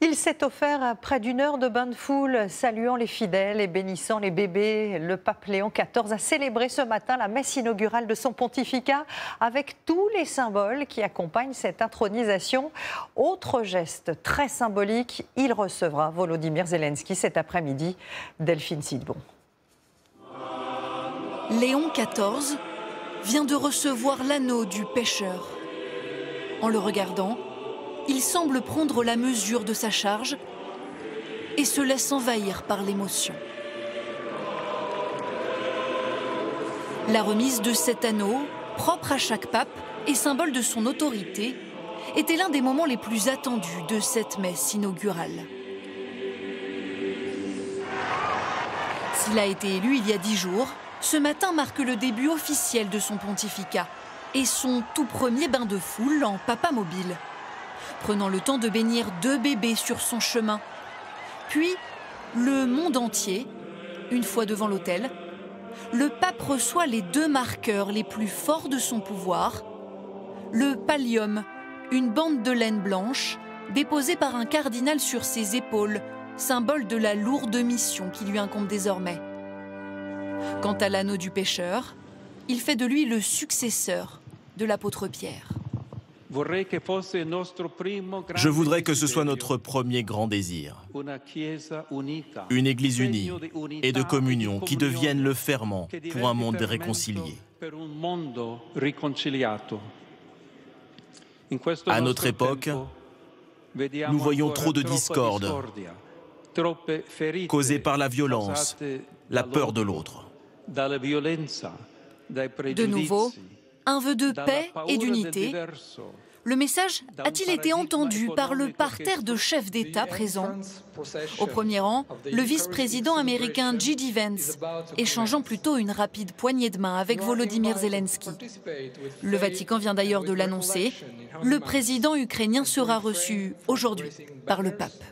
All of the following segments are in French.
Il s'est offert près d'une heure de bain de foule, saluant les fidèles et bénissant les bébés. Le pape Léon XIV a célébré ce matin la messe inaugurale de son pontificat avec tous les symboles qui accompagnent cette intronisation. Autre geste très symbolique, il recevra Volodymyr Zelensky cet après-midi. Delphine Sidbon. Léon XIV vient de recevoir l'anneau du pêcheur. En le regardant, il semble prendre la mesure de sa charge et se laisse envahir par l'émotion. La remise de cet anneau, propre à chaque pape et symbole de son autorité, était l'un des moments les plus attendus de cette messe inaugurale. S'il a été élu il y a 10 jours, ce matin marque le début officiel de son pontificat et son tout premier bain de foule en papa mobile, prenant le temps de bénir 2 bébés sur son chemin. Puis, le monde entier, une fois devant l'autel, le pape reçoit les 2 marqueurs les plus forts de son pouvoir. Le pallium, une bande de laine blanche, déposée par un cardinal sur ses épaules, symbole de la lourde mission qui lui incombe désormais. Quant à l'anneau du pêcheur, il fait de lui le successeur de l'apôtre Pierre. Je voudrais que ce soit notre premier grand désir. Une Église unie et de communion qui devienne le ferment pour un monde réconcilié. À notre époque, nous voyons trop de discorde causée par la violence, la peur de l'autre. De nouveau, un vœu de paix et d'unité. Le message a-t-il été entendu par le parterre de chefs d'État présents? Au premier rang, le vice-président américain J.D. Vance, échangeant plutôt une rapide poignée de main avec Volodymyr Zelensky. Le Vatican vient d'ailleurs de l'annoncer. Le président ukrainien sera reçu aujourd'hui par le pape.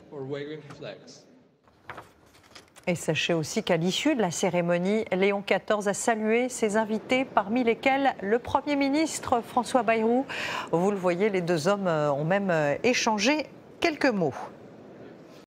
Et sachez aussi qu'à l'issue de la cérémonie, Léon XIV a salué ses invités, parmi lesquels le Premier ministre François Bayrou. Vous le voyez, les 2 hommes ont même échangé quelques mots.